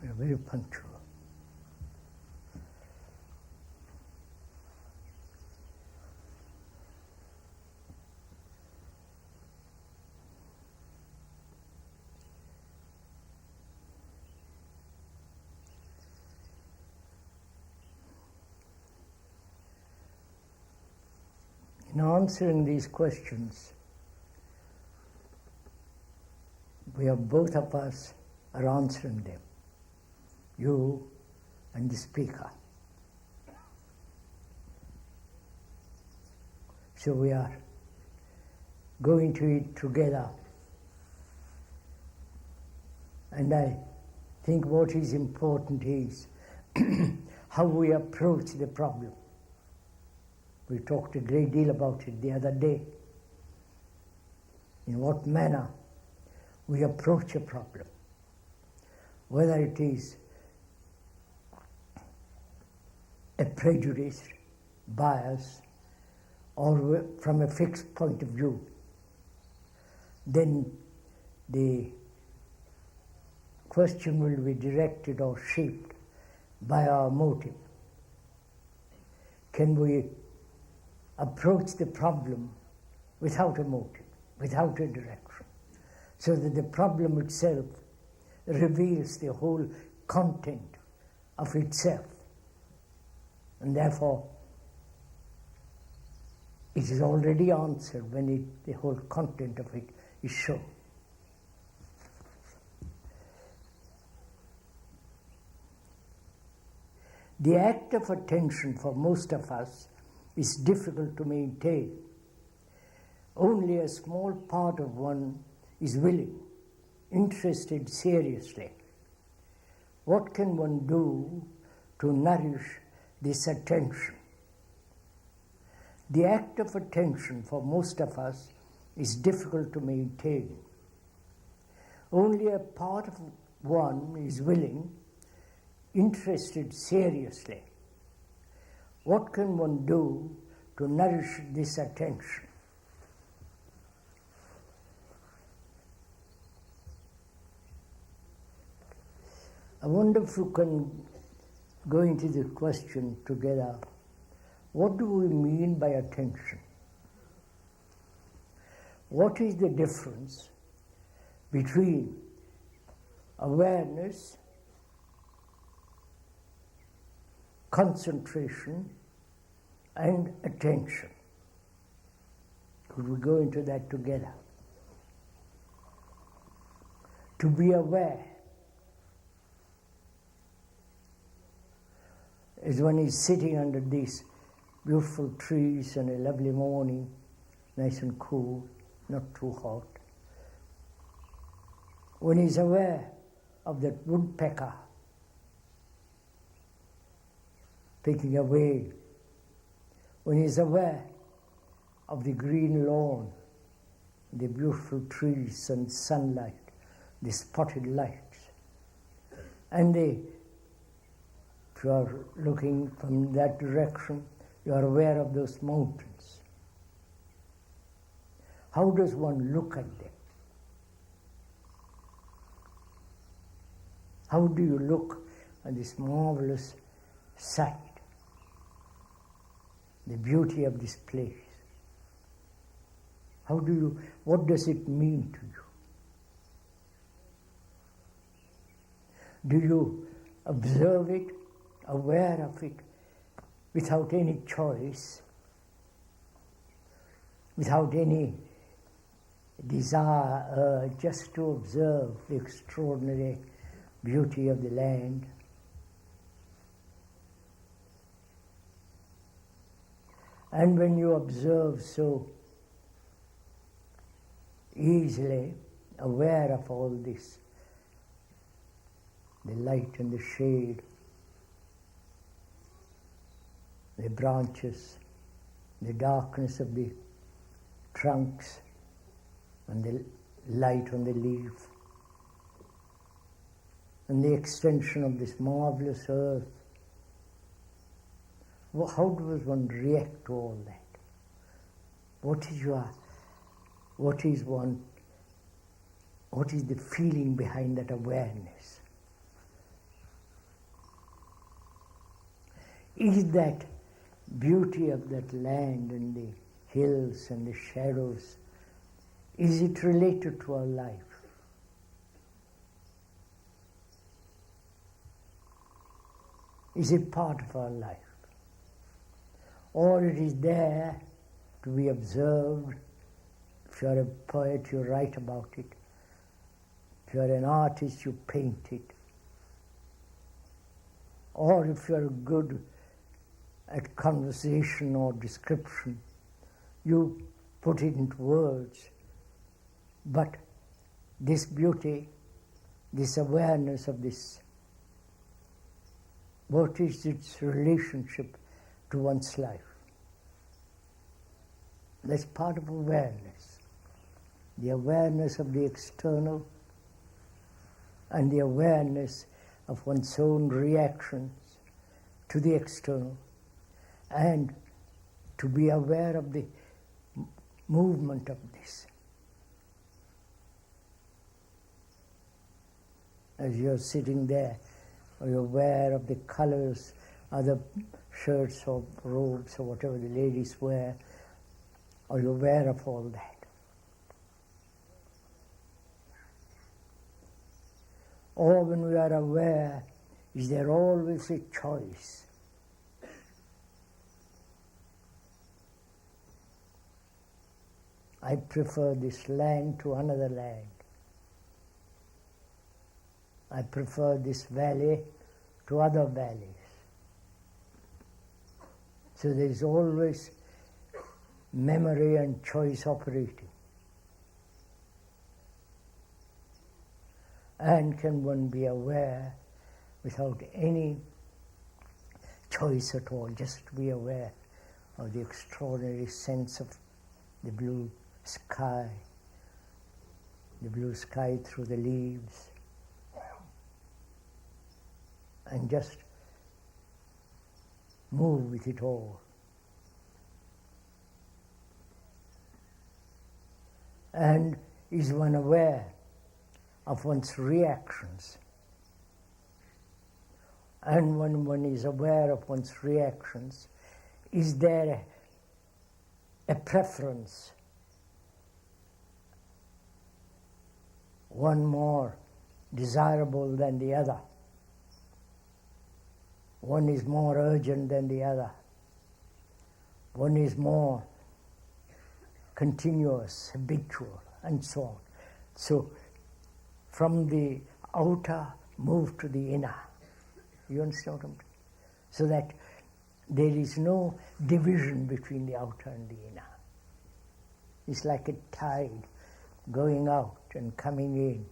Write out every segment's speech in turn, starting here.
We are very punctual. In answering these questions, both of us are answering them, you and the speaker. So we are going to it together. And I think what is important is how we approach the problem. We talked a great deal about it the other day. In what manner we approach a problem. Whether it is a prejudice, bias, or from a fixed point of view, then the question will be directed or shaped by our motive. Can we approach the problem without a motive, without a direction, so that the problem itself reveals the whole content of itself, and therefore it is already answered when the whole content of it is shown. The act of attention for most of us is difficult to maintain. Only a small part of one is willing, interested seriously. What can one do to nourish this attention? The act of attention for most of us is difficult to maintain. Only a part of one is willing, interested seriously. What can one do to nourish this attention? I wonder if we can go into the question together. What do we mean by attention? What is the difference between awareness, concentration, and attention? Could we go into that together? To be aware, as one is sitting under these beautiful trees on a lovely morning, nice and cool, not too hot, one is aware of that woodpecker picking away. One is aware of the green lawn, the beautiful trees and sunlight, the spotted lights. And if you are looking from that direction, you are aware of those mountains. How does one look at them? How do you look at this marvelous sight, the beauty of this place? What does it mean to you? Do you observe it, aware of it, without any choice, without any desire, just to observe the extraordinary beauty of the land? And when you observe so easily, aware of all this, the light and the shade, the branches, the darkness of the trunks, and the light on the leaves, and the extension of this marvelous earth, how does one react to all that? What is the feeling behind that awareness? Is that beauty of that land and the hills and the shadows, is it related to our life? Is it part of our life? Or it is there to be observed? If you are a poet, you write about it. If you are an artist, you paint it. Or if you are good at conversation or description, you put it into words. But this beauty, this awareness of this, what is its relationship to one's life? That's part of awareness. The awareness of the external and the awareness of one's own reactions to the external, and to be aware of the movement of this. As you're sitting there, or you're aware of the colors, other shirts or robes or whatever the ladies wear, or you're aware of all that. Or when we are aware, is there always a choice? I prefer this land to another land. I prefer this valley to other valleys. So there is always memory and choice operating. And can one be aware without any choice at all, just to be aware of the extraordinary sense of the blue sky through the leaves, and just move with it all. And is one aware of one's reactions? And when one is aware of one's reactions, is there a preference? One more desirable than the other? One is more urgent than the other? One is more continuous, habitual, and so on. So, from the outer, move to the inner. You understand what I'm saying? So that there is no division between the outer and the inner. It's like a tide going out and coming in.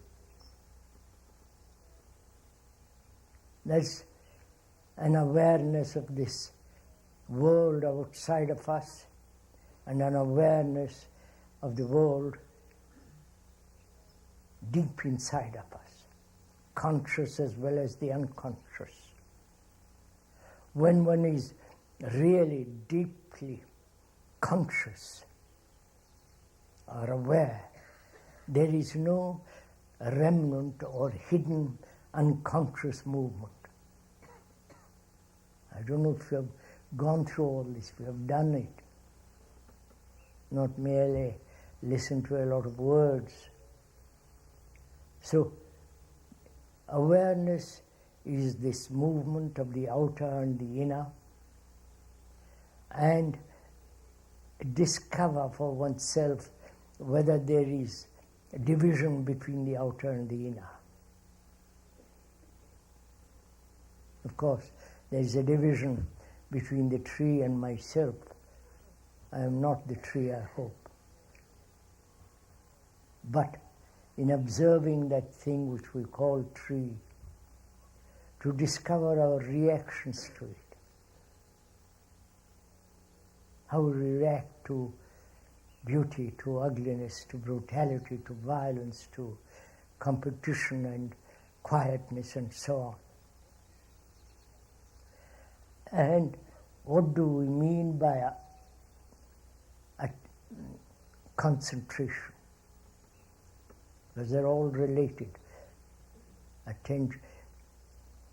There's an awareness of this world outside of us, and an awareness of the world deep inside of us, conscious as well as the unconscious. When one is really deeply conscious or aware, there is no remnant or hidden unconscious movement. I don't know if you have gone through all this, if you have done it, not merely listen to a lot of words. So, awareness is this movement of the outer and the inner, and discover for oneself whether there is a division between the outer and the inner. Of course, there is a division between the tree and myself. I am not the tree, I hope. But in observing that thing which we call tree, to discover our reactions to it, how we react to beauty, to ugliness, to brutality, to violence, to competition and quietness and so on. And what do we mean by a concentration? Because they're all related. Attention,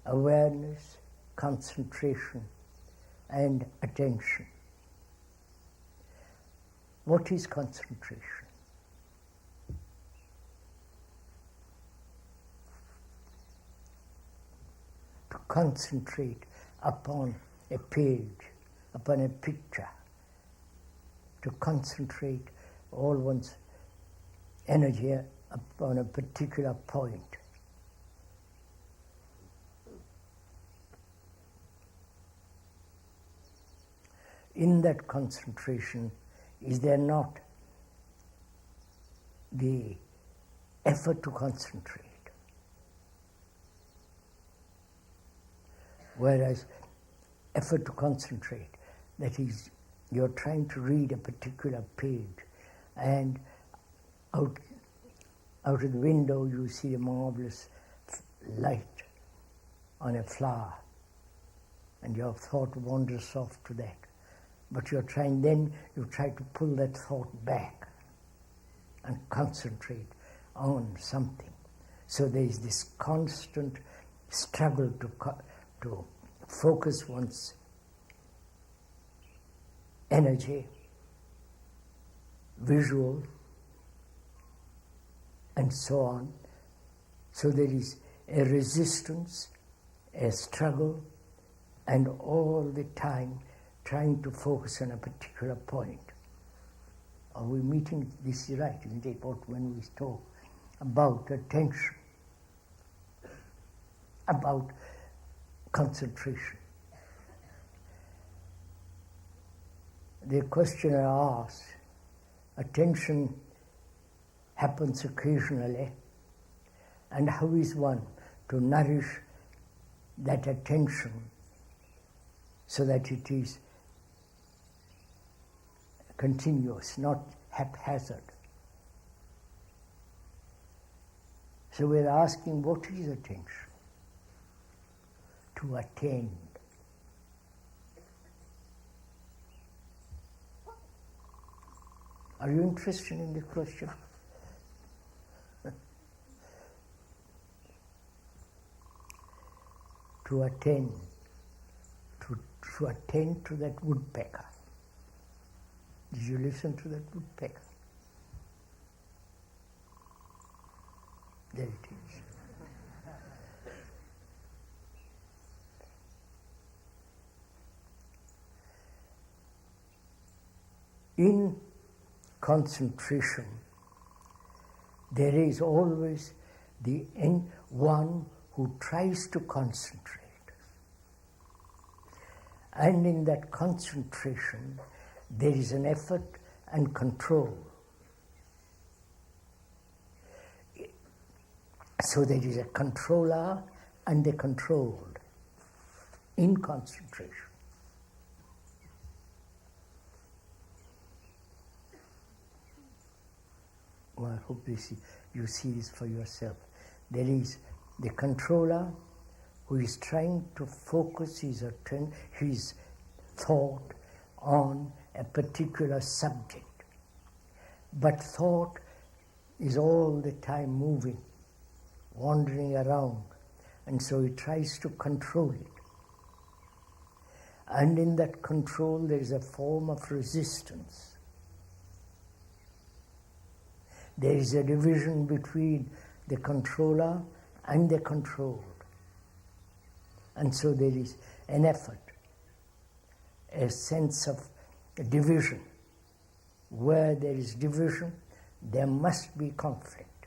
awareness, concentration, and attention. What is concentration? To concentrate upon a page, upon a picture, to concentrate all one's energy upon a particular point. In that concentration, is there not the effort to concentrate? Whereas effort to concentrate, that is, you're trying to read a particular page, and out of the window you see a marvelous light on a flower, and your thought wanders off to that. But you try to pull that thought back and concentrate on something. So there is this constant struggle to focus one's energy, visual, and so on. So there is a resistance, a struggle, and all the time trying to focus on a particular point. Are we meeting? This is right, isn't it? When we talk about attention, about concentration. The questioner asks, attention happens occasionally, and how is one to nourish that attention so that it is continuous, not haphazard? So we're asking, what is attention? To attend. Are you interested in this question? To attend. To attend to that woodpecker. Did you listen to that woodpecker? There it is. In concentration, there is always the one who tries to concentrate. And in that concentration, there is an effort and control. So there is a controller and a controlled in concentration. Well, I hope you see this for yourself. There is the controller who is trying to focus his thought on a particular subject. But thought is all the time moving, wandering around, and so he tries to control it. And in that control there is a form of resistance. There is a division between the controller and the controlled. And so there is an effort, a sense of division. Where there is division, there must be conflict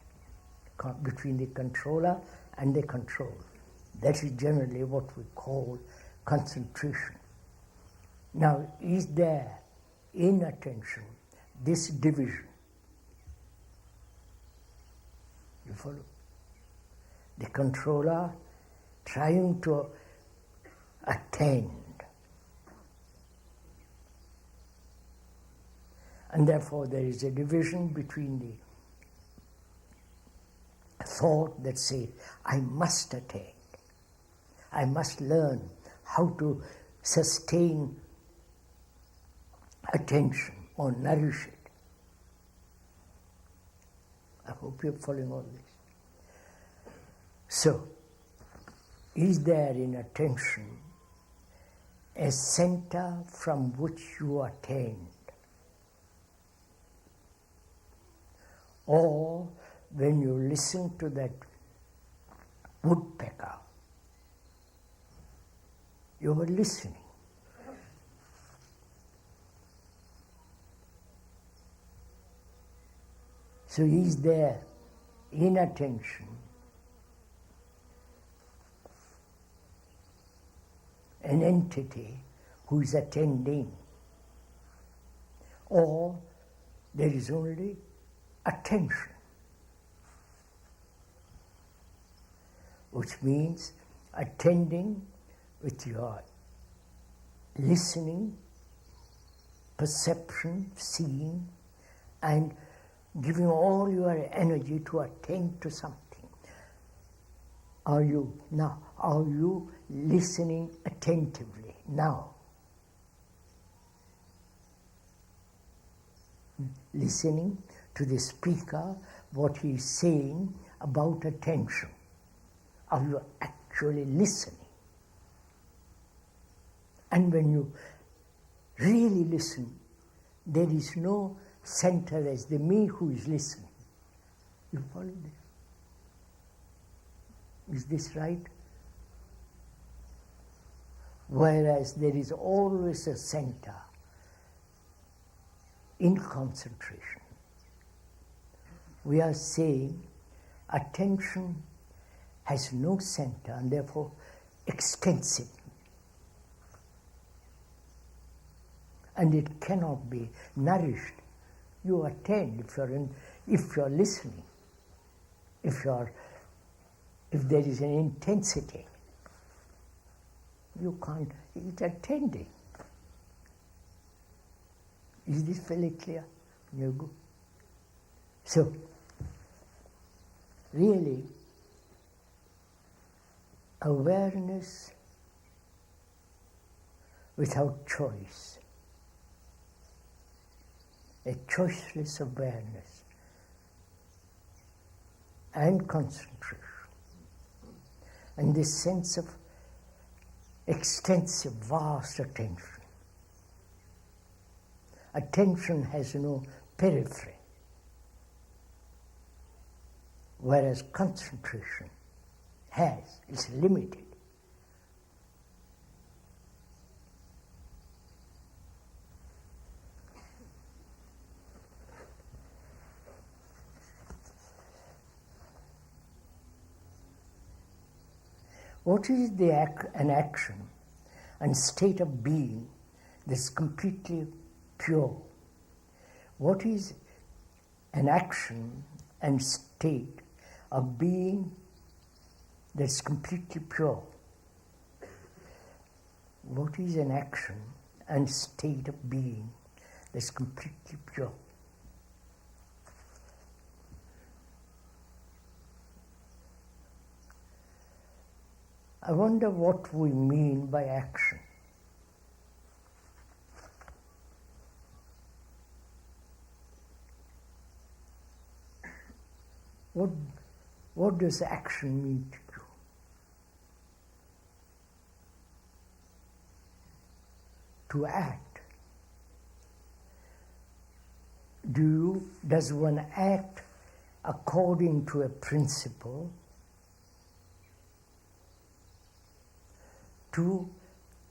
between the controller and the controlled. That is generally what we call concentration. Now, is there in attention this division? You follow? The controller trying to attend. And therefore there is a division between the thought that says, I must attend. I must learn how to sustain attention or nourish it. I hope you're following all this. So, is there in attention a center from which you attend. Or when you listen to that woodpecker, you were listening. So is there in attention an entity who is attending, or there is only attention, which means attending with your listening, perception, seeing, and giving all your energy to attend to something. Are you listening attentively now? Listening to the speaker, what he is saying about attention. Are you actually listening? And when you really listen, there is no center as the me who is listening. You follow this? Is this right? Whereas there is always a center in concentration. We are saying attention has no center and therefore extensive. And it cannot be nourished. You attend if you're listening, if there is an intensity. You can't, it's attending. Is this fairly clear? You're good. So, really, awareness without choice, a choiceless awareness and concentration, and this sense of extensive, vast attention. Attention has no periphery, whereas concentration is limited. What is an action and state of being that's completely pure? What is an action and state of being that's completely pure? What is an action and state of being that's completely pure? I wonder what we mean by action. What does action mean to you? To act. Does one act according to a principle,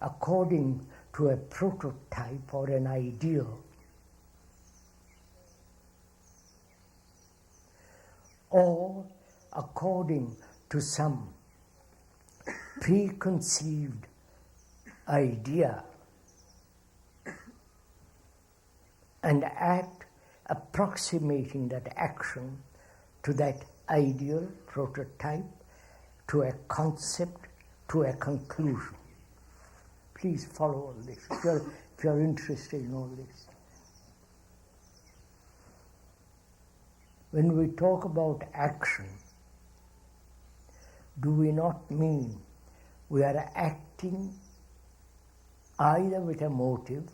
according to a prototype or an ideal, or according to some preconceived idea, and act approximating that action to that ideal prototype, to a concept, to a conclusion. Please follow all this if you're interested in all this. When we talk about action, do we not mean we are acting either with a motive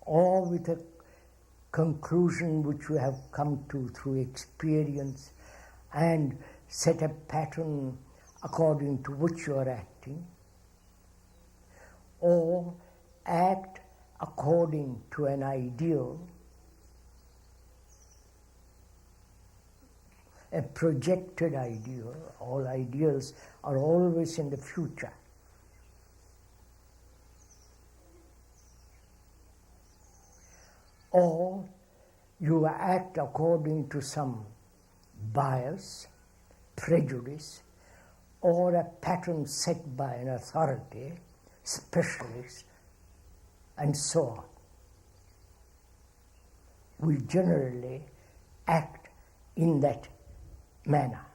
or with a conclusion which we have come to through experience and set a pattern according to which you are acting? or act according to an ideal, a projected ideal. All ideals are always in the future. Or you act according to some bias, prejudice, or a pattern set by an authority, specialist, and so on. We generally act in that manner.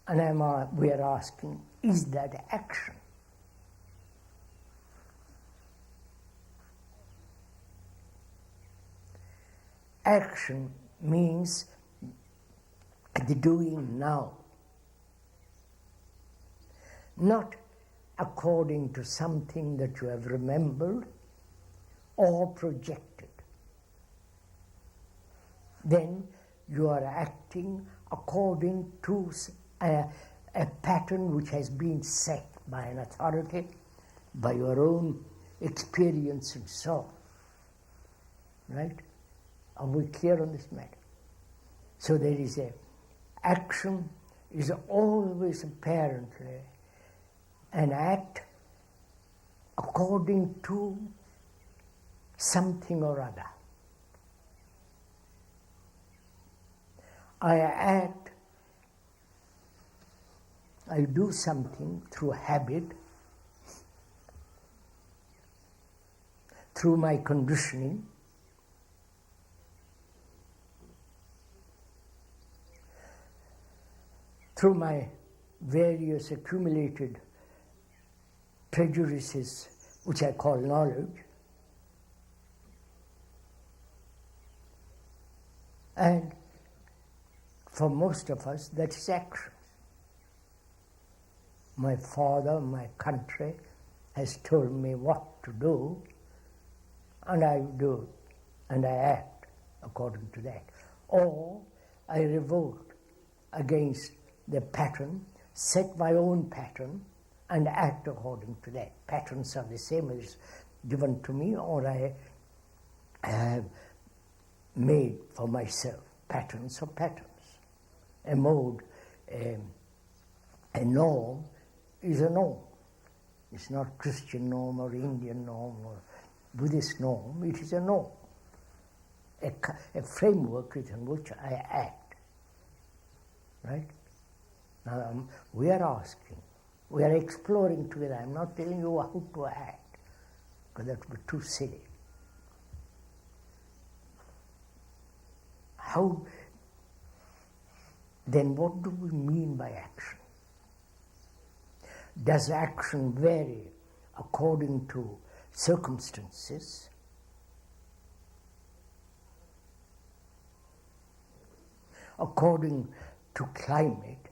And we are asking, is that action? Action means the doing now, not according to something that you have remembered or projected. Then you are acting according to a pattern which has been set by an authority, by your own experience and so on. Right? Are we clear on this matter? So there is action is always apparently an act according to something or other. I do something through habit, through my conditioning, through my various accumulated prejudices, which I call knowledge, and for most of us, that is action. My father, my country, has told me what to do, and I do, and I act according to that. Or I revolt against the pattern, set my own pattern, and act according to that. Patterns are the same as given to me, or I have made for myself. Patterns are patterns. A mode, a norm is a norm. It's not Christian norm or Indian norm or Buddhist norm, it is a norm. A framework within which I act. Right? Now we are asking, we are exploring together. I'm not telling you how to act, because that would be too silly. Then what do we mean by action? Does action vary according to circumstances? According to climate?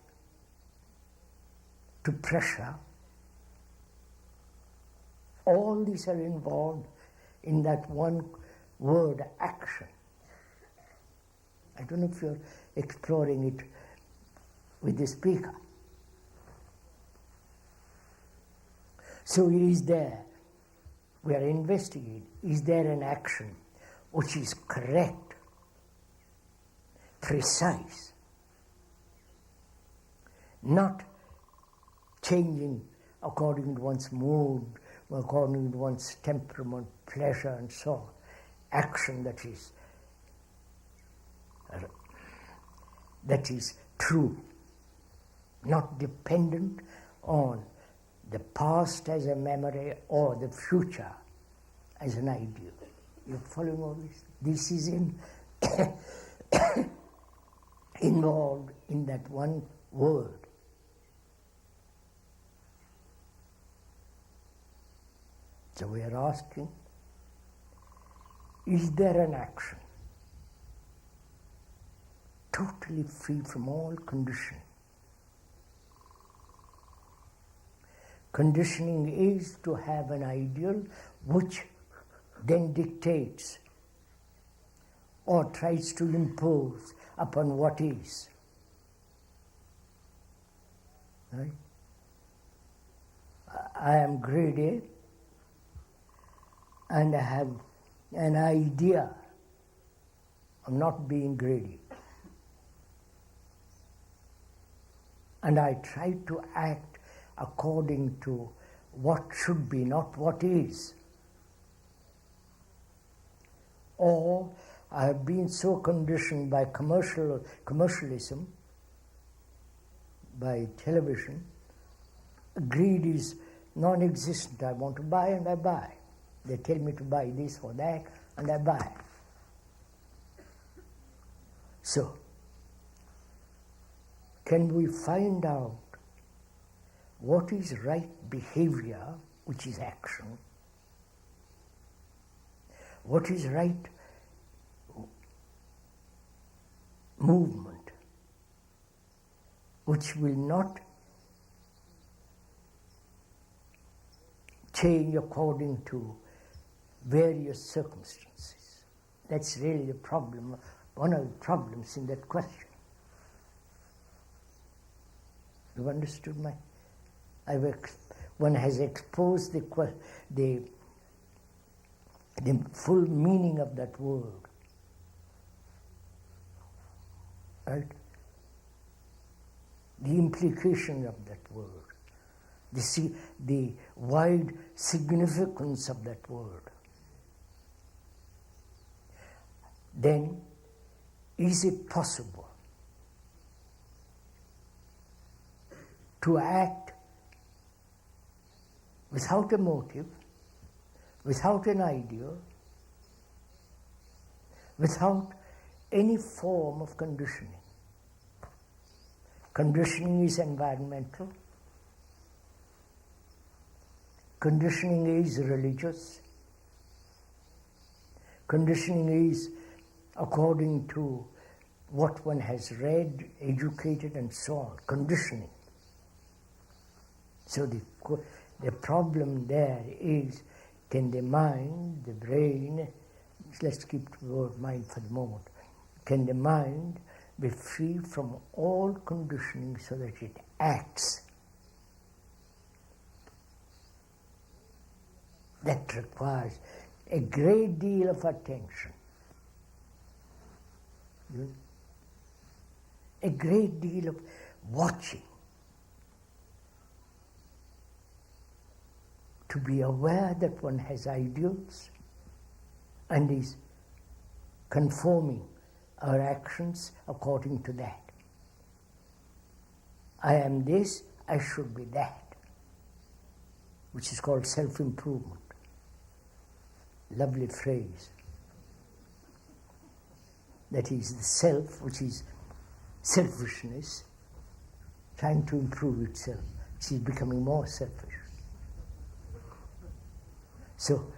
To pressure? All these are involved in that one word, action. I don't know if you're exploring it with the speaker. So is there, we are investigating, is there an action which is correct, precise, not changing according to one's mood, according to one's temperament, pleasure and so on. Action that is true, not dependent on the past as a memory or the future as an ideal. You're following all this? This is involved in that one word. So we are asking, is there an action totally free from all conditioning? Conditioning is to have an ideal which then dictates or tries to impose upon what is. Right? I am greedy and I have an idea of not being greedy. And I try to act according to what should be, not what is. Or I have been so conditioned by commercialism, by television, greed is non-existent. I want to buy and I buy. They tell me to buy this or that and I buy. So, can we find out what is right behavior, which is action, what is right movement, which will not change according to various circumstances. That's really the problem, one of the problems in that question. You've understood my... one has exposed the full meaning of that word. Right? The implication of that word. The wide significance of that word. Then, is it possible to act without a motive, without an ideal, without any form of conditioning? Conditioning is environmental. Conditioning is religious. Conditioning is according to what one has read, educated, and so on. Conditioning. So the problem there is, can the mind, the brain, let's keep the word mind for the moment, can the mind be free from all conditioning so that it acts? That requires a great deal of attention. A great deal of watching. To be aware that one has ideals and is conforming our actions according to that. I am this, I should be that, which is called self-improvement. Lovely phrase. That is the self, which is selfishness, trying to improve itself. It is becoming more selfish. So,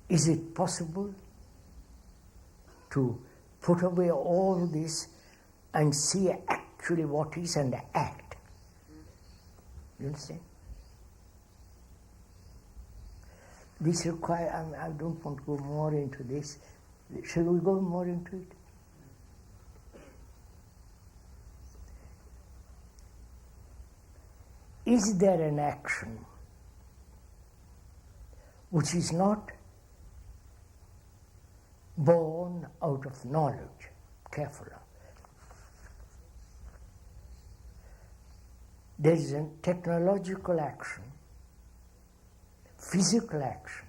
is it possible to put away all this and see actually what is and act? You understand? This requires, I don't want to go more into this. Shall we go more into it? Is there an action which is not born out of knowledge? Careful. There is a technological action, physical action,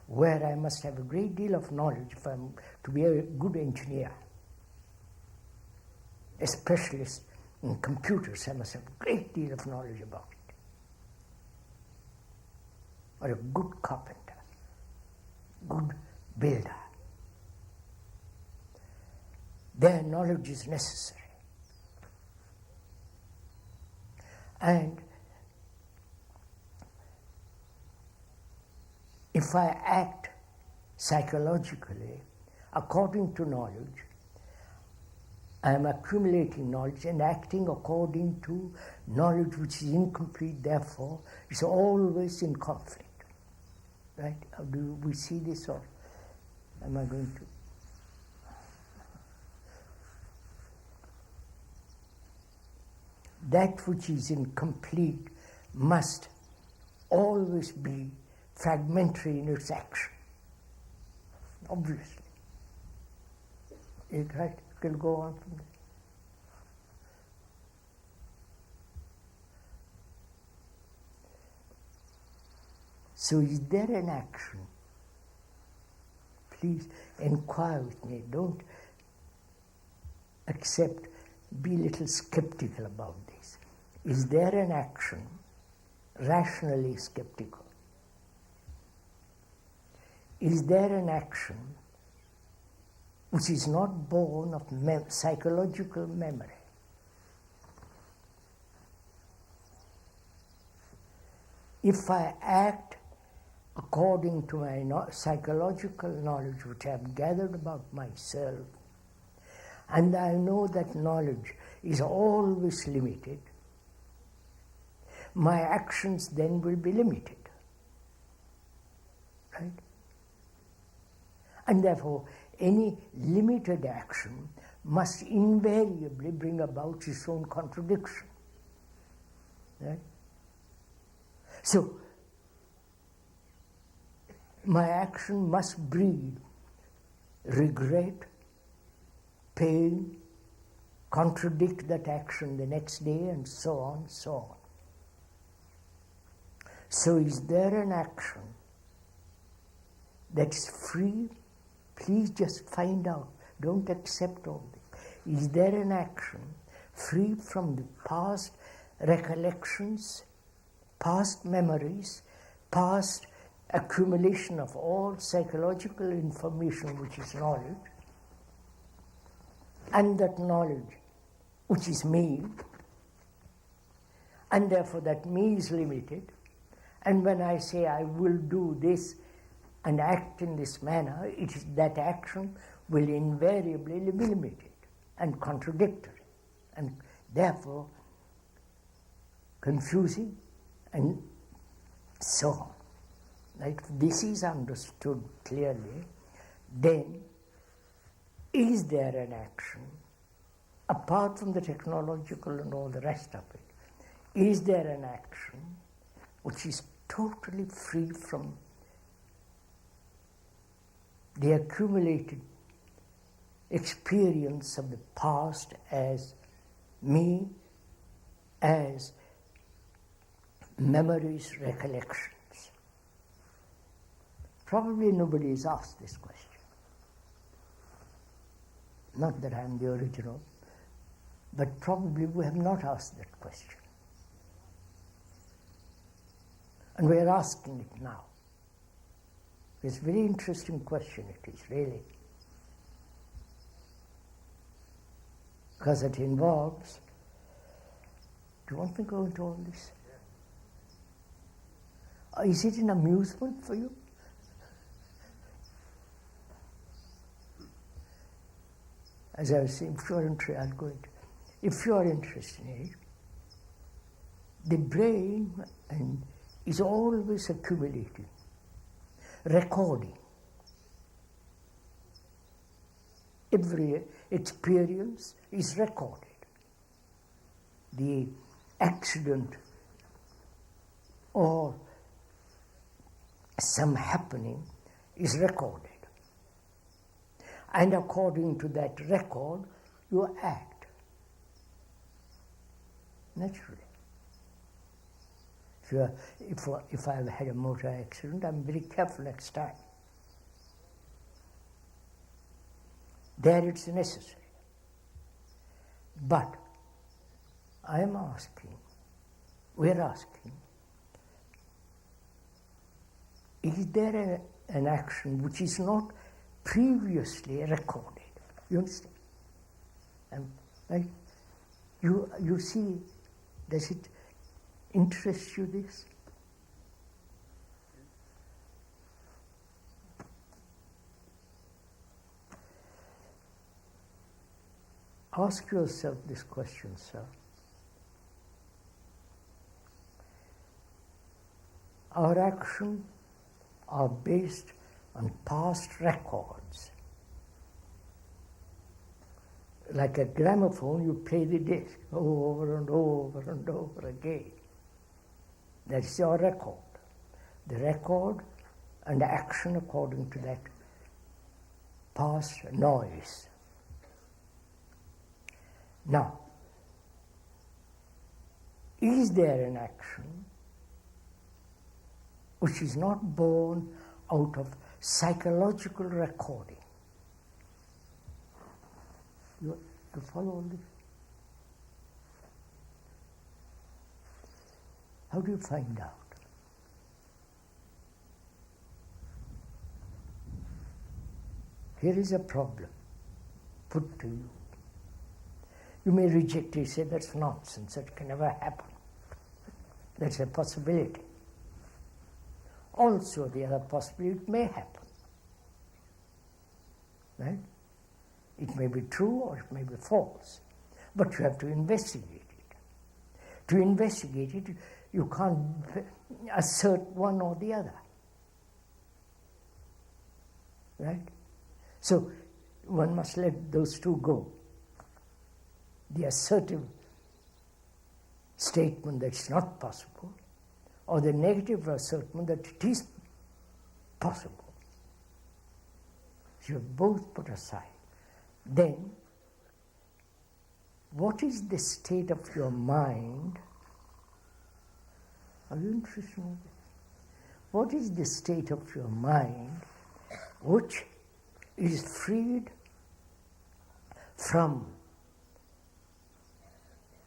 where I must have a great deal of knowledge if I'm to be a good engineer, a specialist in computers. I must have a great deal of knowledge about it. Or a good carpenter, good builder. Their knowledge is necessary. And if I act psychologically according to knowledge, I am accumulating knowledge and acting according to knowledge which is incomplete, therefore is always in conflict. Right? How do we see this, or am I going to? that which is incomplete must always be fragmentary in its action. Obviously. Right? You can go on from there. So is there an action? Please inquire with me. Don't accept, be a little skeptical about this. Is there an action, rationally skeptical? Is there an action which is not born of psychological memory? If I act according to my psychological knowledge which I have gathered about myself, and I know that knowledge is always limited, my actions then will be limited. Right? And therefore, any limited action must invariably bring about its own contradiction. Right? So, my action must breed regret, pain, contradict that action the next day, and so on, so on. So is there an action that's free? Please just find out. Don't accept all this. Is there an action free from the past recollections, past memories, past accumulation of all psychological information which is knowledge, and that knowledge which is me, and therefore that me is limited, and when I say I will do this and act in this manner, it is that action will invariably be limited and contradictory, and therefore confusing, and so on. Right? This is understood clearly. Then, is there an action, apart from the technological and all the rest of it, is there an action which is totally free from the accumulated experience of the past as me, as memories, recollections? Probably nobody has asked this question. Not that I am the original, but probably we have not asked that question. And we are asking it now. It's a very interesting question, it is, really. Because it involves, do you want me to go into all this? Is it an amusement for you? As I was saying, if you are interested in it, the brain is always accumulating, recording. Every experience is recorded. The accident or some happening is recorded. And according to that record, you act. Naturally. If I've had a motor accident, I'm very careful next time. There it's necessary. But we're asking, is there an action which is not previously recorded? You understand? Right? You see, does it interest you, this? Ask yourself this question, sir. Our actions are based on past records, like a gramophone, you play the disc over and over and over again. That's your record. The record and action according to that past noise. Now, is there an action which is not born out of psychological recording? You follow all this? How do you find out? Here is a problem put to you. You may reject it, say that's nonsense, that can never happen. That's a possibility. Also, the other possibility, it may happen. Right? It may be true or it may be false. But you have to investigate it. To investigate it, you can't assert one or the other. Right? So, one must let those two go. The assertive statement that it's not possible, or the negative assertion that it is possible. So you both put aside. Then, what is the state of your mind? Are you interested in this? What is the state of your mind which is freed from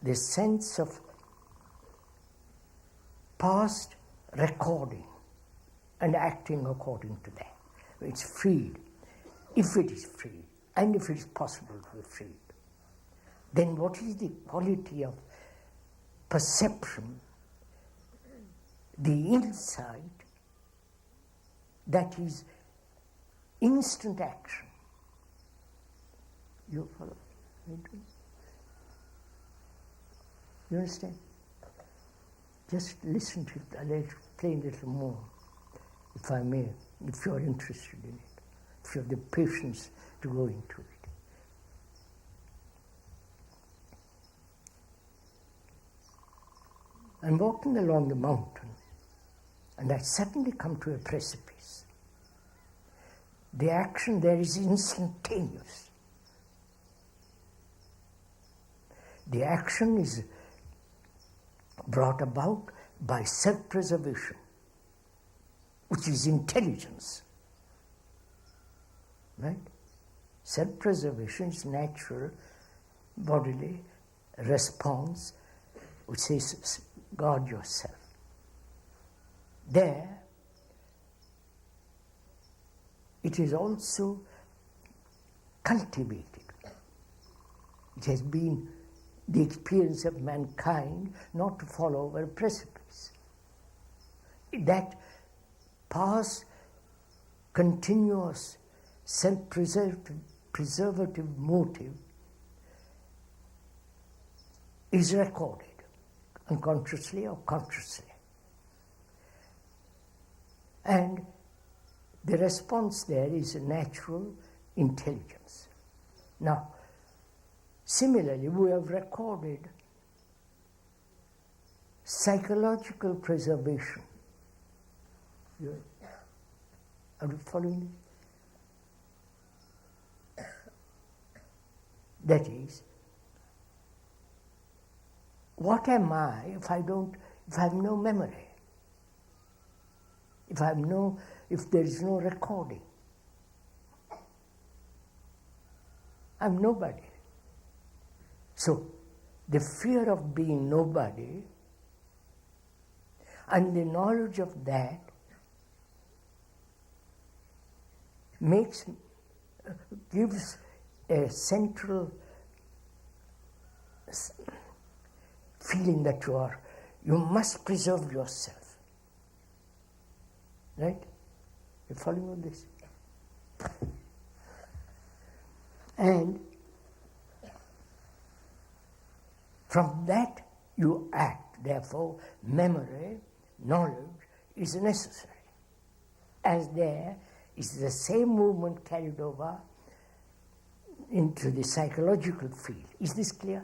the sense of past recording and acting according to that? It's freed. If it is freed, and if it is possible to be freed, then what is the quality of perception, the insight that is instant action? You follow? You understand? Just listen to it. I'll explain a little more, if I may, if you're interested in it, if you have the patience to go into it. I'm walking along the mountain, and I suddenly come to a precipice. The action there is instantaneous. The action is brought about by self-preservation, which is intelligence. Right? Self-preservation is natural bodily response which says, guard yourself. There, it is also cultivated. It has been the experience of mankind not to fall over a precipice. That past, continuous, self-preservative motive is recorded, unconsciously or consciously. And the response there is a natural intelligence. Now, similarly, we have recorded psychological preservation. Are you following me? That is, what am I if I have no memory? If there is no recording? I'm nobody. So, the fear of being nobody and the knowledge of that gives a central feeling that you must preserve yourself. Right? You following on this? And from that you act. Therefore, memory, knowledge is necessary. As there is the same movement carried over into the psychological field. Is this clear?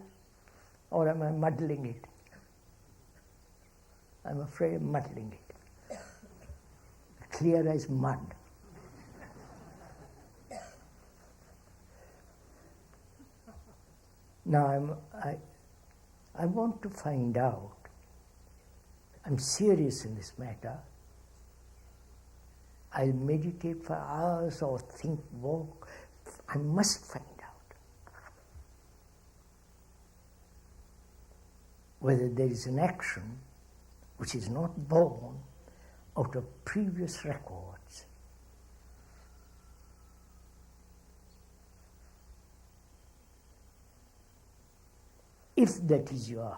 Or am I muddling it? I'm afraid of muddling it. Clear as mud. Now I want to find out, I'm serious in this matter, I'll meditate for hours or think, walk, I must find out whether there is an action which is not born out of previous records. If that is your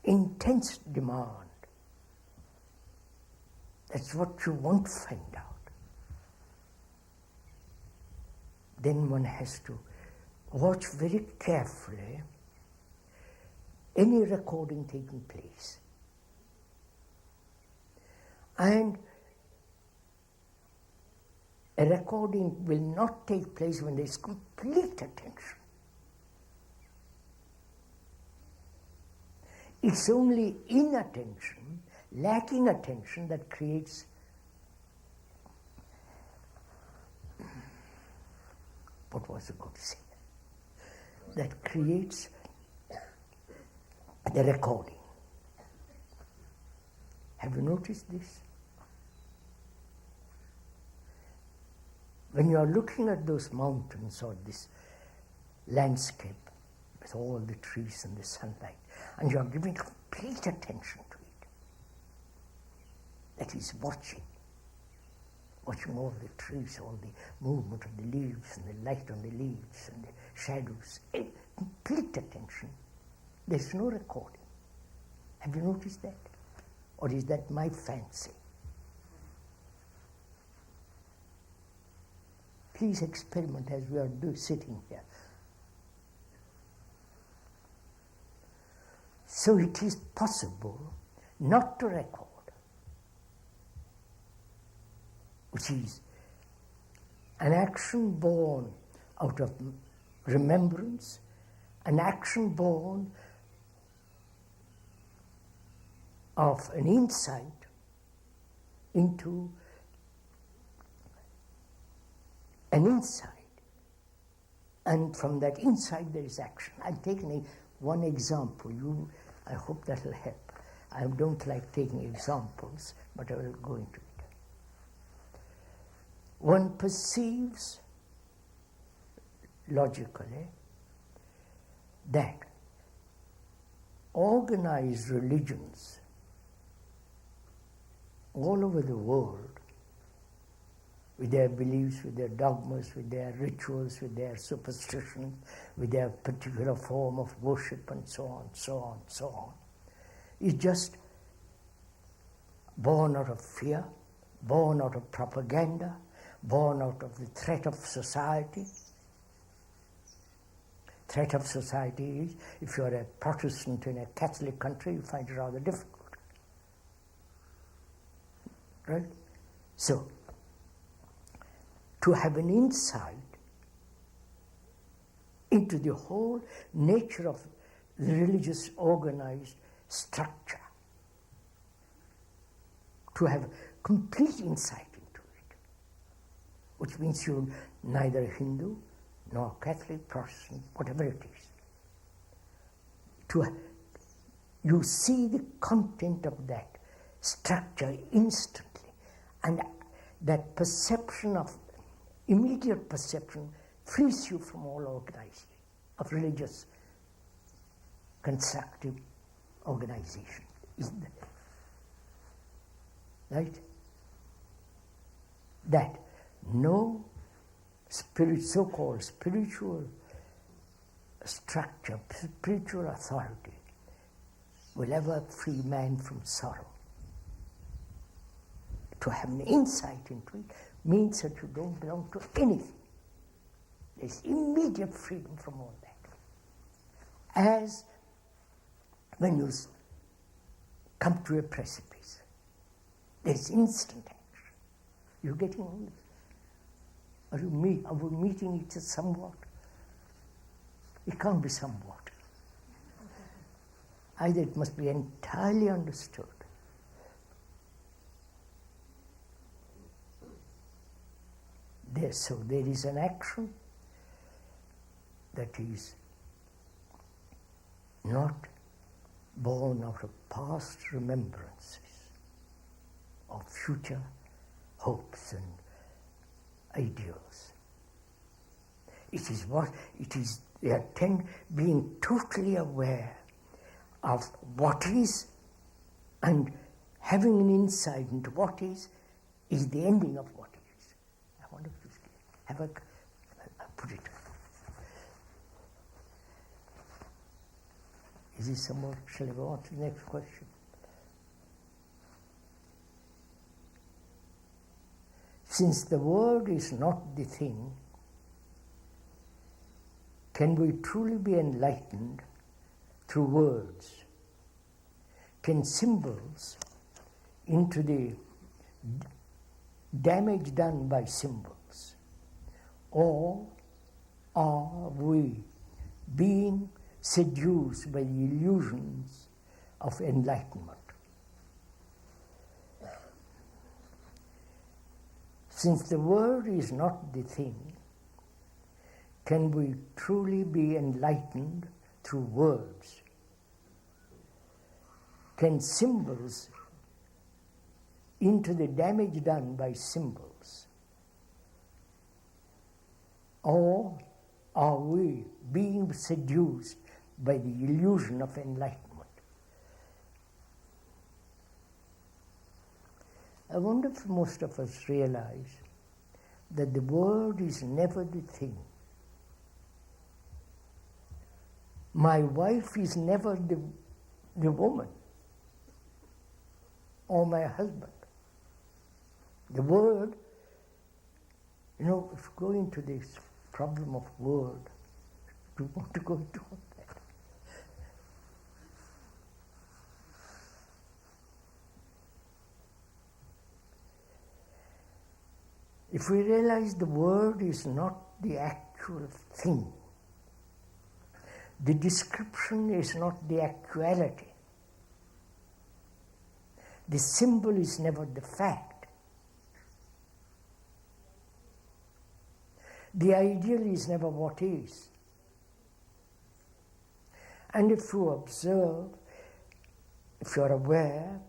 intense demand, that's what you want to find out, then one has to watch very carefully any recording taking place. And a recording will not take place when there is complete attention. It's only inattention, lacking attention, that creates what was I going to say? That creates the recording. Have you noticed this? When you are looking at those mountains or this landscape with all the trees and the sunlight, and you are giving complete attention to it, that is watching all the trees, all the movement of the leaves and the light on the leaves and the shadows, complete attention. There's no recording. Have you noticed that? Or is that my fancy? Please experiment as we are sitting here. So it is possible not to record, which is an action born out of remembrance, an action born of an insight into an insight, and from that insight there is action. I'm taking one example. I hope that will help. I don't like taking examples, but I will go into it. One perceives logically that organized religions all over the world, with their beliefs, with their dogmas, with their rituals, with their superstitions, with their particular form of worship, and so on, so on, so on, is just born out of fear, born out of propaganda, born out of the threat of society. Threat of society is, if you are a Protestant in a Catholic country, you find it rather difficult. Right? So, to have an insight into the whole nature of the religious organized structure, to have complete insight into it, which means you're neither Hindu nor Catholic, Protestant, whatever it is. You see the content of that structure instantly, and that perception of immediate perception frees you from all organizing of religious constructive organization, isn't it? Right? That no so-called spiritual structure, spiritual authority will ever free man from sorrow. To have an insight into it means that you don't belong to anything. There's immediate freedom from all that. As when you come to a precipice, there's instant action. You're getting all this. Are we meeting each other somewhat? It can't be somewhat. Either it must be entirely understood. So there is an action that is not born out of past remembrances of future hopes and ideals. They attend being totally aware of what is, and having an insight into what is the ending of what is. I wonder if this have I put it. Is this somewhat? Shall I go on to the next question? Since the word is not the thing, can we truly be enlightened through words? Can symbols into the damage done by symbols? Or are we being seduced by the illusions of enlightenment? Since the word is not the thing, can we truly be enlightened through words? Can symbols into the damage done by symbols? Or are we being seduced by the illusion of enlightenment? I wonder if most of us realize that the word is never the thing. My wife is never the woman or my husband. The word, if you go into this problem of word, do you want to go into all that? If we realize the word is not the actual thing, the description is not the actuality, the symbol is never the fact, the ideal is never what is. And if you observe, if you are aware,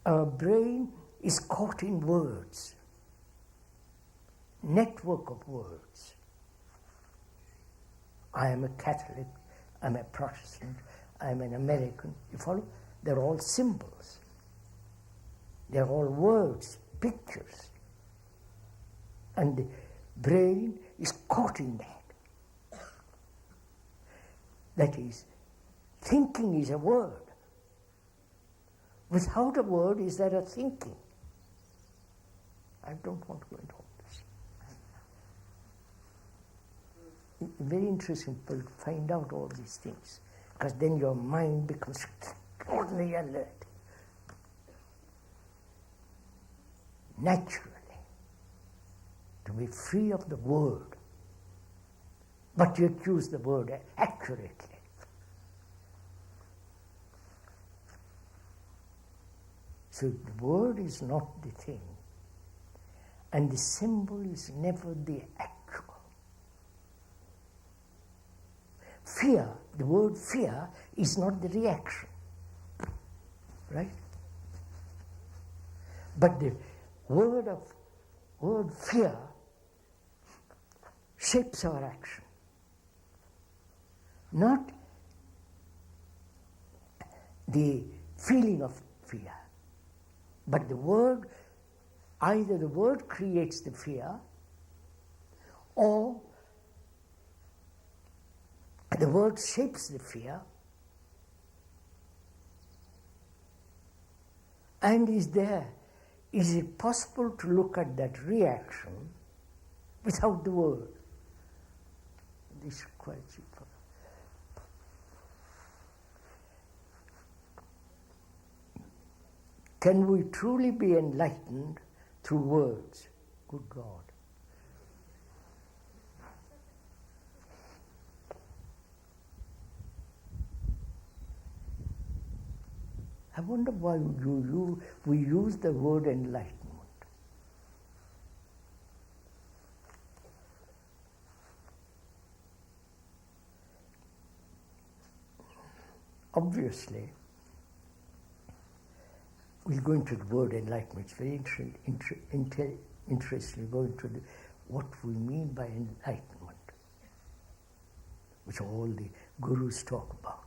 our brain is caught in words, network of words. I am a Catholic, I'm a Protestant, I'm an American. You follow? They're all symbols. They're all words, pictures. And the brain is caught in that. That is, thinking is a word. Without a word, is there a thinking? I don't want to go into all this. Very interesting to find out all these things, because then your mind becomes extraordinarily alert. Naturally, to be free of the word, but you accuse the word accurately. So the word is not the thing, and the symbol is never the actual. Fear, the word fear, is not the reaction, right? But the word fear shapes our action. Not the feeling of fear, but the word, either the word creates the fear, or the word shapes the fear, and is there. Is it possible to look at that reaction without the word? This is quite simple. Can we truly be enlightened through words. Good God. I wonder why we use the word enlightenment. Obviously, we'll go into the word enlightenment. It's very interesting to go into what we mean by enlightenment, which all the gurus talk about.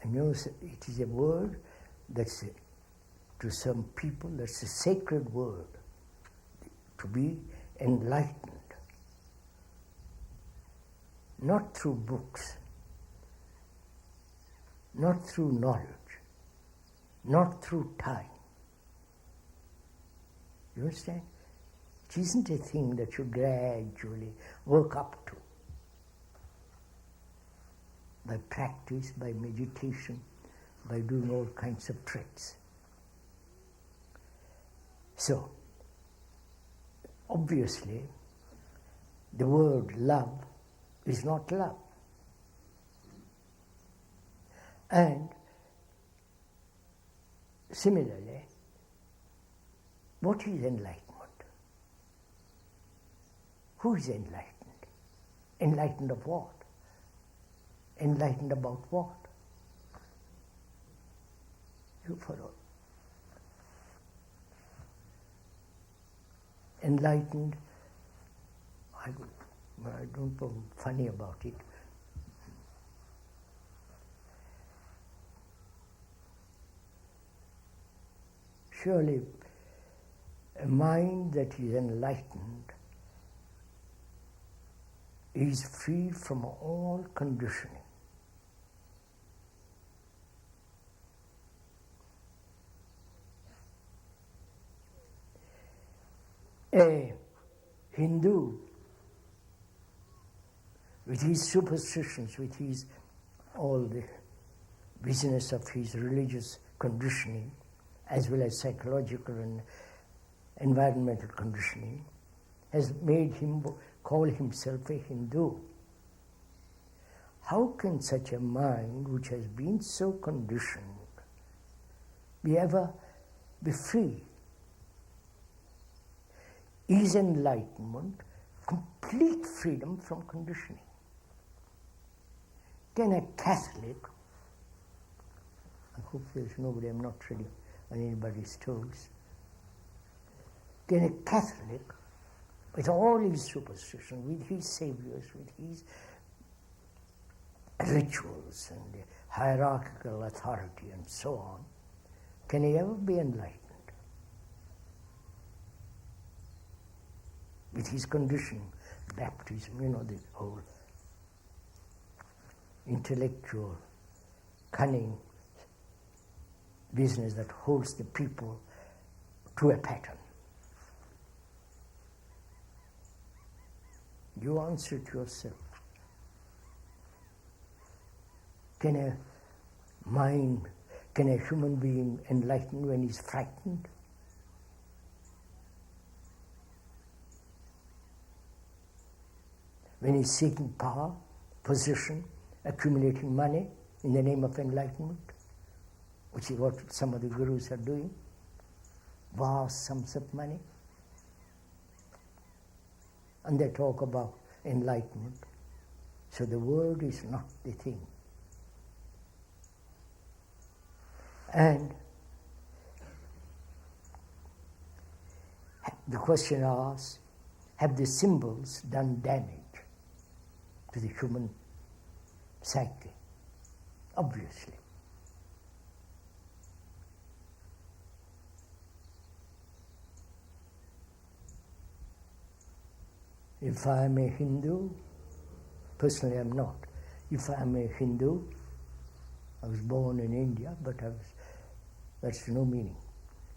And you know, it is a word that's, to some people, that's a sacred word, to be enlightened. Not through books, not through knowledge, not through time. You understand? It isn't a thing that you gradually work up to. By practice, by meditation, by doing all kinds of tricks. So, obviously, the word love is not love. And similarly, what is enlightenment? Who is enlightened? Enlightened of what? Enlightened about what? You follow. Enlightened, I don't know, funny about it. Surely a mind that is enlightened is free from all conditioning. A Hindu, with his superstitions, with his all the business of his religious conditioning, as well as psychological and environmental conditioning, has made him call himself a Hindu. How can such a mind, which has been so conditioned, ever be free? Is enlightenment complete freedom from conditioning? Can a Catholic, I hope there's nobody, I'm not treading on anybody's toes, can a Catholic, with all his superstition, with his saviors, with his rituals and hierarchical authority and so on, can he ever be enlightened? With his conditioning, baptism, you know, the whole intellectual, cunning business that holds the people to a pattern. You answer it yourself. Can a human being enlighten when he's frightened? When he's seeking power, position, accumulating money in the name of enlightenment, which is what some of the gurus are doing, vast sums of money. And they talk about enlightenment. So the word is not the thing. And the question asks, have the symbols done damage to the human psyche? Obviously. If I am a Hindu, personally I'm not. If I am a Hindu, I was born in India, but that's no meaning.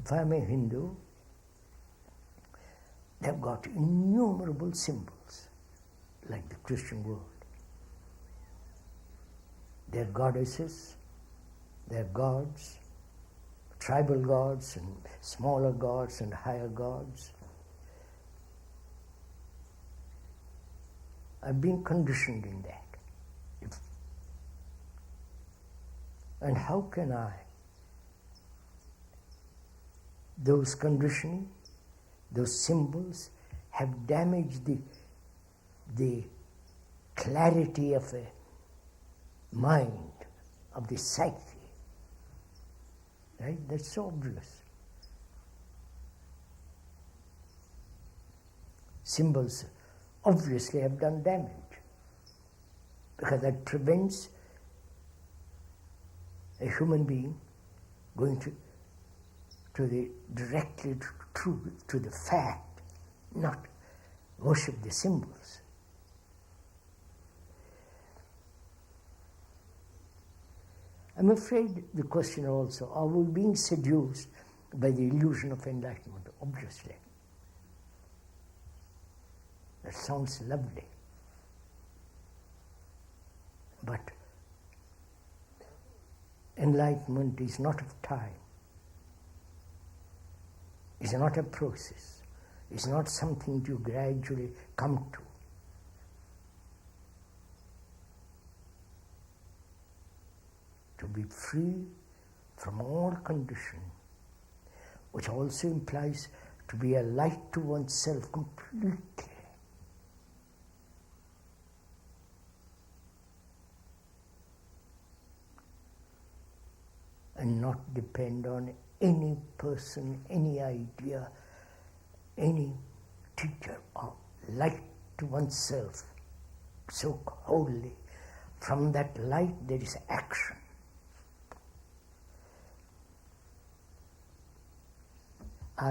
If I am a Hindu, they've got innumerable symbols, like the Christian world. Their goddesses, their gods, tribal gods and smaller gods and higher gods. I've been conditioned in that. And how can those conditioning, those symbols have damaged the clarity of a mind, of the psyche. Right? That's so obvious. Symbols obviously have done damage because that prevents a human being going directly to the fact, not worship the symbols. I'm afraid the question also, are we being seduced by the illusion of enlightenment? Obviously. That sounds lovely. But enlightenment is not of time. It's not a process. It's not something you gradually come to. To be free from all conditioning, which also implies to be a light to oneself completely. And not depend on any person, any idea, any teacher, or light to oneself so wholly. From that light there is action.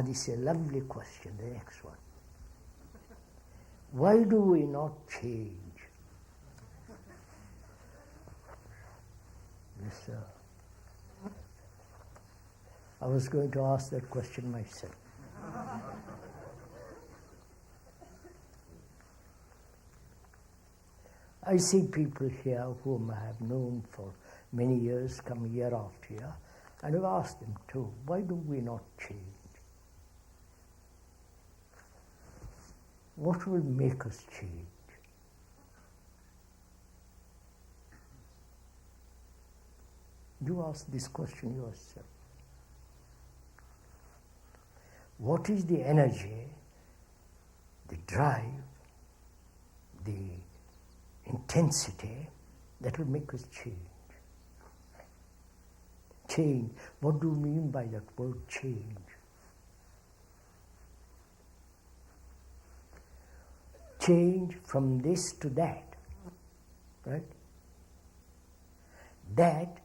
This is a lovely question, the next one. Why do we not change? Yes, sir. I was going to ask that question myself. I see people here whom I have known for many years come year after year, and I've asked them too, why do we not change? What will make us change? You ask this question yourself. What is the energy, the drive, the intensity that will make us change? Change. What do we mean by that word change? Change from this to that, right? That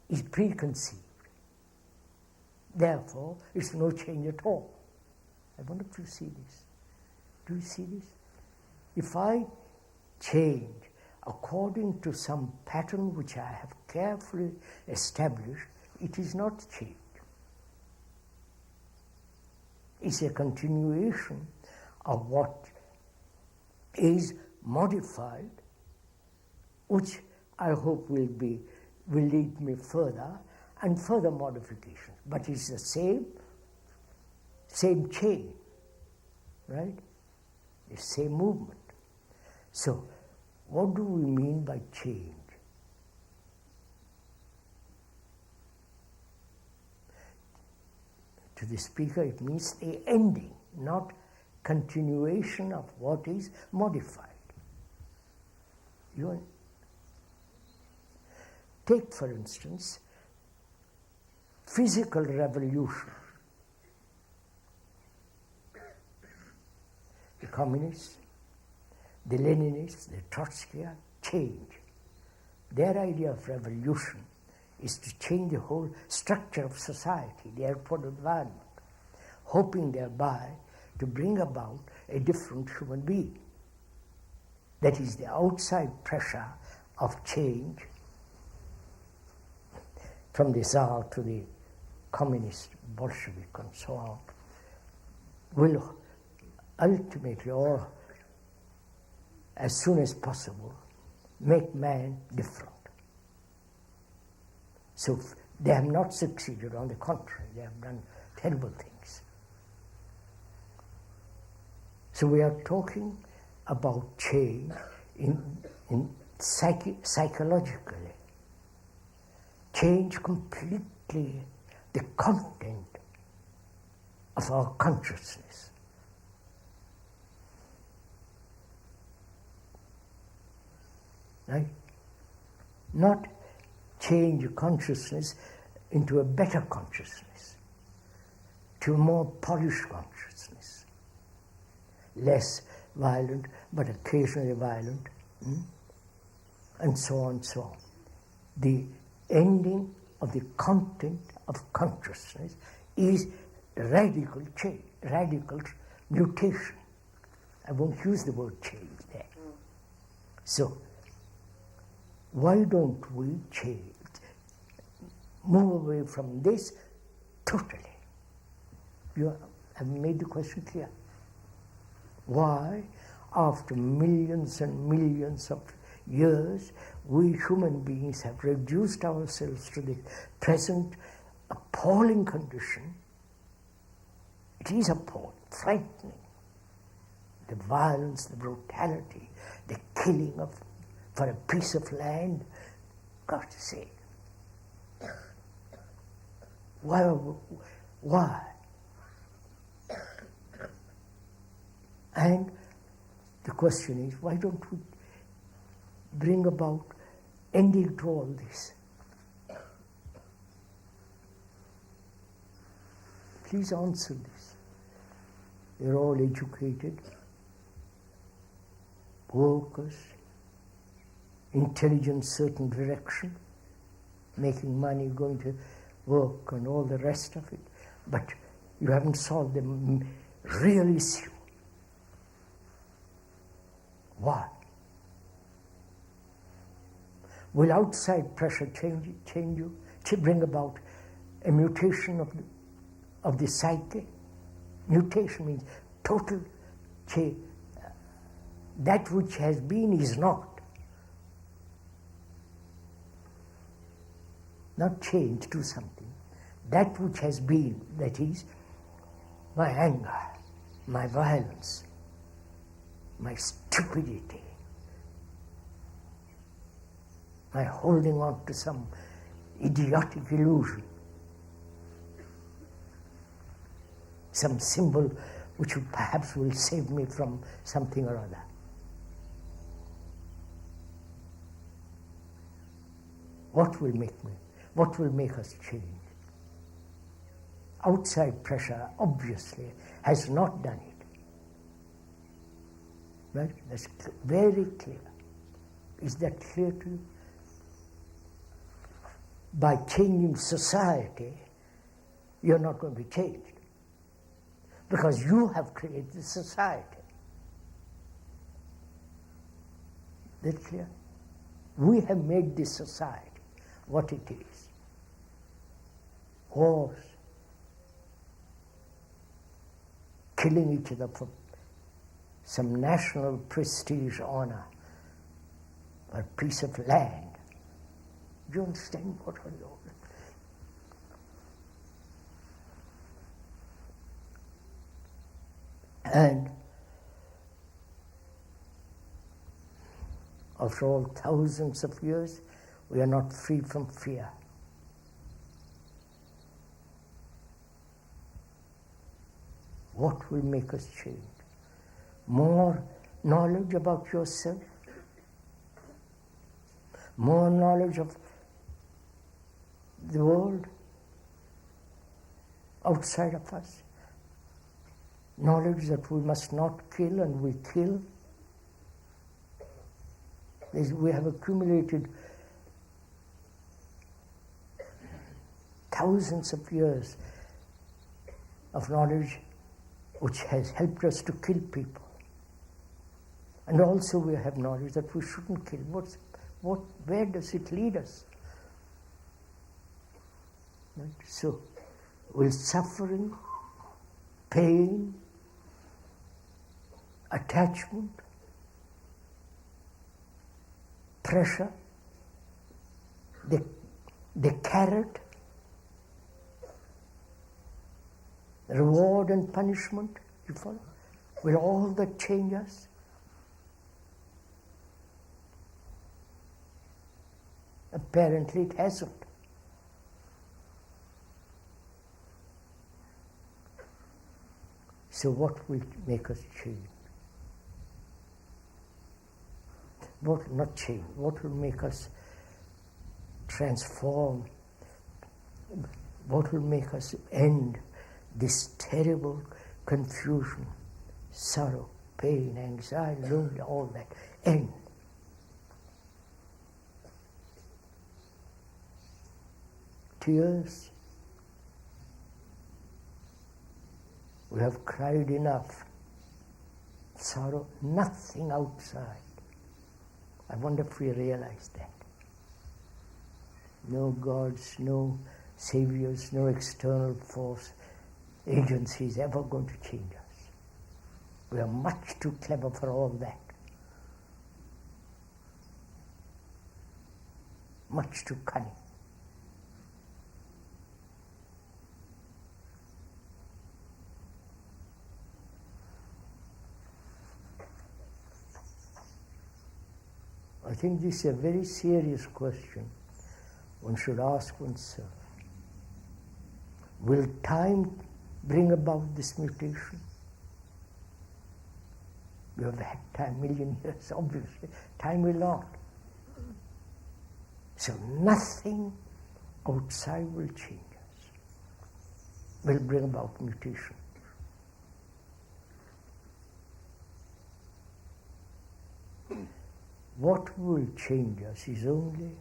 is preconceived. Therefore, it's no change at all. I wonder if you see this. Do you see this? If I change according to some pattern which I have carefully established, it is not change. It's a continuation of what is modified, which I hope will lead me further and further modifications. But it's the same chain, right? The same movement. So, what do we mean by change? To the speaker, it means the ending, not continuation of what is modified. Take, for instance, physical revolution. The communists, the Leninists, the Trotskyites change. Their idea of revolution is to change the whole structure of society, the airport environment, hoping thereby to bring about a different human being. That is the outside pressure of change from the Tsar to the communist, Bolshevik and so on, will ultimately, or as soon as possible, make man different. So They have not succeeded. On the contrary, they have done terrible things. So we are talking about change in psychologically. Change completely the content of our consciousness. Right? Not change consciousness into a better consciousness, to a more polished consciousness, less violent, but occasionally violent, and so on and so on. The ending of the content of consciousness is radical change, radical mutation. I won't use the word change there. So, why don't we change, move away from this totally? You have made the question clear. Why, after millions and millions of years, we human beings have reduced ourselves to the present appalling condition? It is appalling, frightening. The violence, the brutality, the killing of for a piece of land, God's sake. Why? And the question is, why don't we bring about ending to all this? Please answer this. You're all educated, workers, intelligent, certain direction, making money, going to work and all the rest of it. But you haven't solved the real issue. Why? Will outside pressure change you, to bring about a mutation of the psyche? Mutation means total change. That which has been is not. Not change to something. That which has been, that is, my anger, my violence, my stupidity, my holding on to some idiotic illusion, some symbol which perhaps will save me from something or other. What will make us change? Outside pressure, obviously, has not done it. Right? That's very clear. Is that clear to you? By changing society, you're not going to be changed. Because you have created the society. That clear? We have made this society what it is. Wars, killing each other for some national prestige, honor, or a piece of land. Do you understand what I know? And after all thousands of years, we are not free from fear. What will make us change? More knowledge about yourself? More knowledge of the world outside of us? Knowledge that we must not kill and we kill? We have accumulated thousands of years of knowledge which has helped us to kill people. And also we have knowledge that we shouldn't kill. Where does it lead us? Right? So, will suffering, pain, attachment, pressure, the carrot Reward and punishment, you follow? Will all that change us? Apparently it hasn't. So what will make us change? What will not change? What will make us transform? What will make us end this terrible confusion, sorrow, pain, anxiety, loneliness, all that? End. Tears. We have cried enough. Sorrow, nothing outside. I wonder if we realize that. No gods, no saviors, no external force, agency is ever going to change us. We are much too clever for all that. Much too cunning. I think this is a very serious question one should ask oneself. Will time bring about this mutation? We have had time, million years, obviously. Time will not. So nothing outside will change us, will bring about mutation. What will change us is only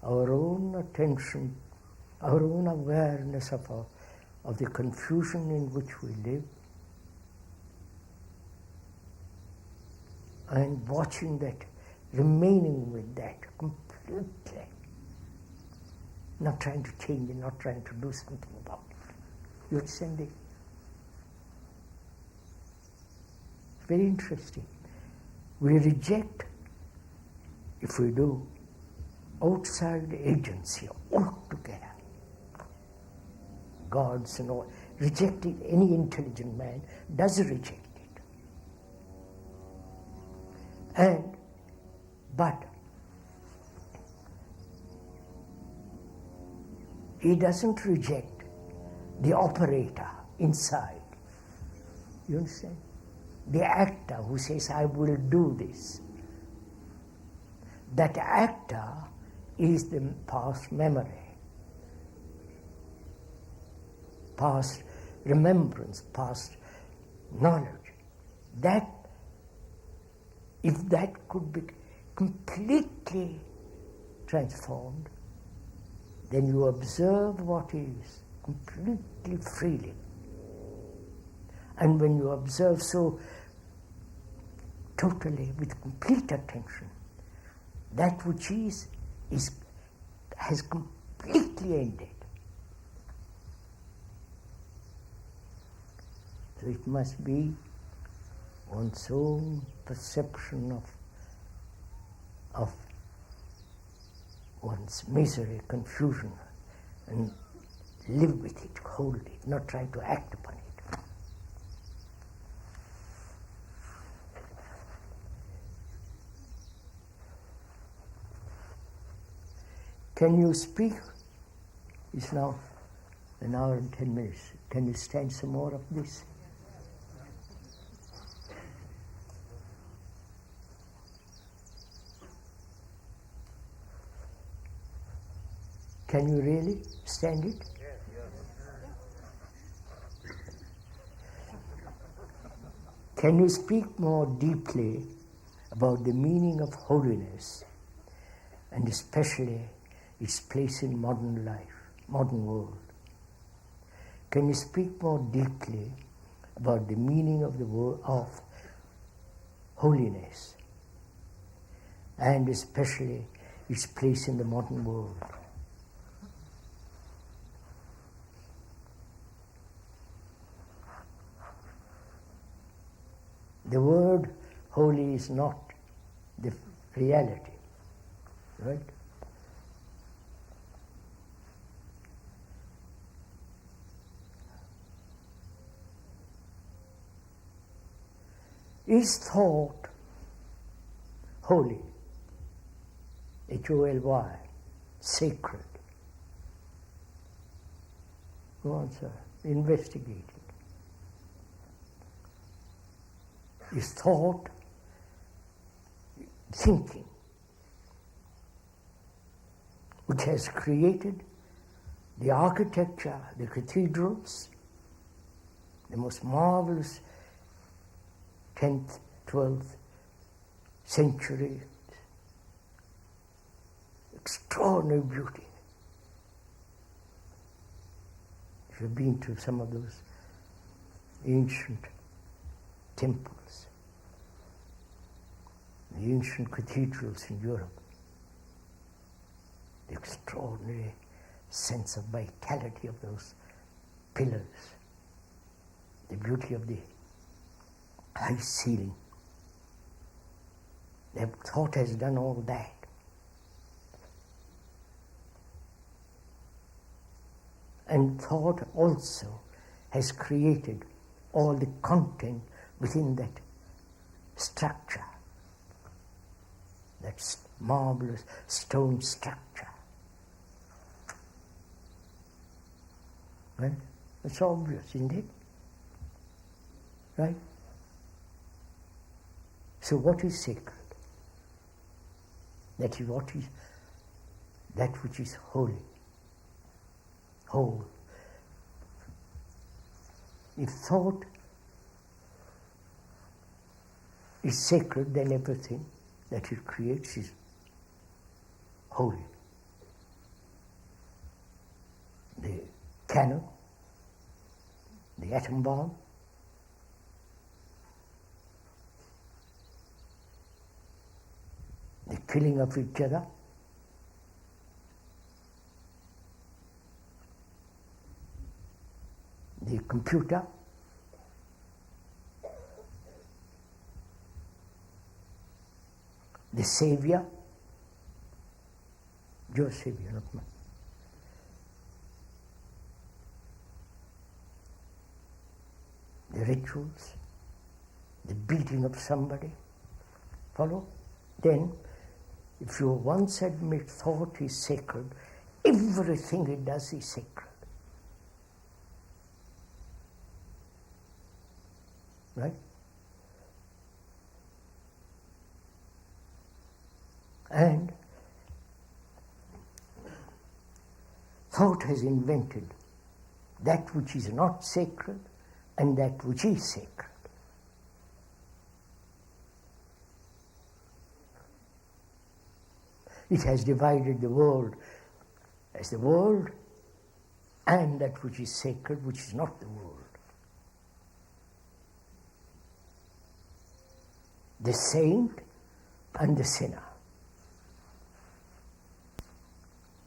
our own attention, our own awareness of the confusion in which we live, and watching that, remaining with that completely, not trying to change it, not trying to do something about it. You understand it? It's very interesting. We reject, if we do, outside agency altogether. Gods and all. Rejecting, any intelligent man does reject it. But he doesn't reject the operator inside. You understand? The actor who says, I will do this. That actor is the past memory, past remembrance, past knowledge. That, if that could be completely transformed, then you observe what is completely freely. And when you observe so totally, with complete attention, that which has completely ended. So it must be one's own perception of one's misery, confusion, and live with it, hold it, not try to act upon it. Can you speak? It's now an hour and 10 minutes. Can you stand some more of this? Can you really stand it? Can you speak more deeply about the meaning of holiness, and especially its place in modern life, modern world? Can you speak more deeply about the meaning of the word of holiness, and especially its place in the modern world? The word holy is not the reality, right? Is thought holy? Holy, sacred? Go on, sir. Investigate it. Is thought, thinking, which has created the architecture, the cathedrals, the most marvelous 10th, 12th century, extraordinary beauty. If you've been to some of those ancient temples, the ancient cathedrals in Europe, the extraordinary sense of vitality of those pillars, the beauty of the high ceiling. Their thought has done all that. And thought also has created all the content within that structure, that marvelous stone structure. Right? It's obvious, isn't it? Right? So what is sacred? That is what is that which is holy, whole. If thought is sacred, then everything that it creates is holy. The cannon, the atom bomb, the killing of each other, the computer, the Savior, your Savior, not mine. The rituals, the beating of somebody, follow? Then, if you once admit thought is sacred, everything it does is sacred. Right? And thought has invented that which is not sacred and that which is sacred. It has divided the world as the world and that which is sacred, which is not the world. The saint and the sinner.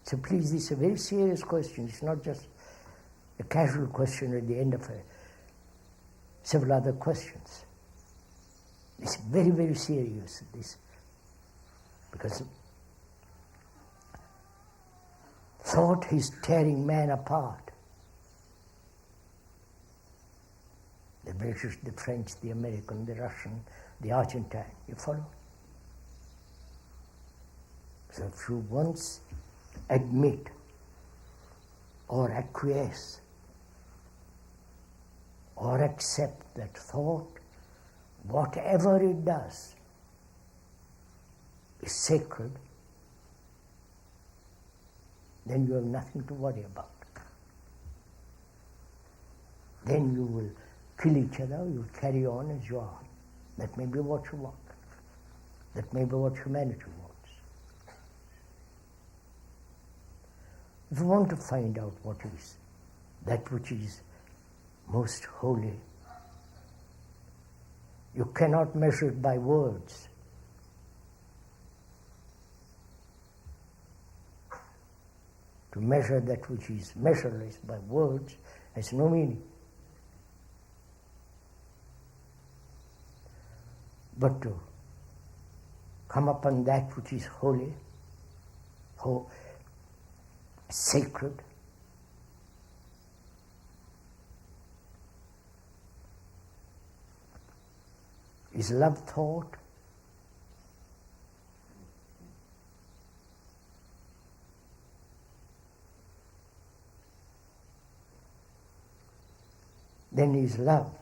So please, this is a very serious question. It's not just a casual question at the end of several other questions. It's very, very serious, this, because thought is tearing man apart. The British, the French, the American, the Russian, the Argentine, you follow? So if you once admit or acquiesce or accept that thought, whatever it does, is sacred, then you have nothing to worry about. Then you will kill each other, you will carry on as you are. That may be what you want. That may be what humanity wants. If you want to find out what is that which is most holy, you cannot measure it by words. To measure that which is measureless by words has no meaning. But to come upon that which is holy, sacred, Is love thought? Then is love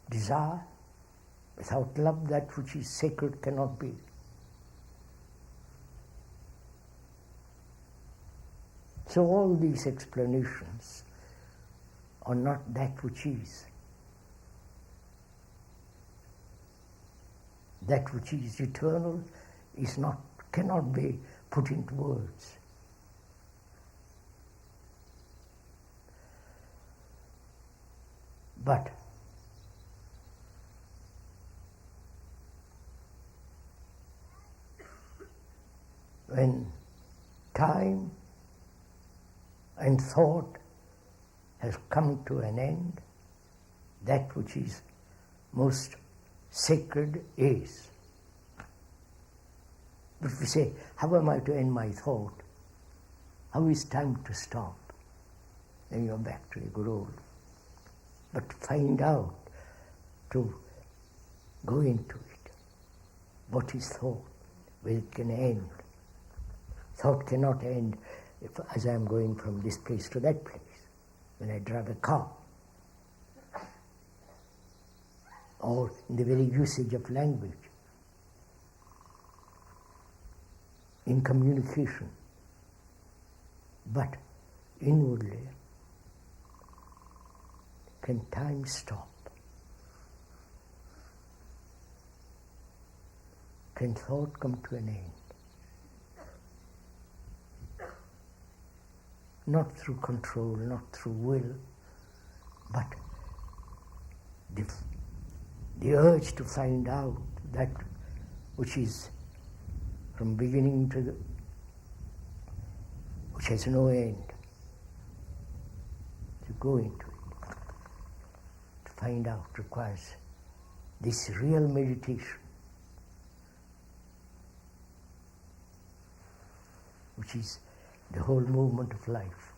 desire? Without love, that which is sacred cannot be. So all these explanations are not that which is. That which is eternal is not, cannot be put into words. But when time and thought has come to an end, that which is most sacred is. But if we say, how am I to end my thought? How is time to stop? Then you're back to the good old. But find out, to go into it. What is thought? Where it can end. Thought cannot end as I am going from this place to that place, when I drive a car. Or in the very usage of language. In communication. But inwardly, can time stop? Can thought come to an end? Not through control, not through will, but the urge to find out that which is from beginning to the, which has no end, to go into it, to find out requires this real meditation, which is the whole movement of life.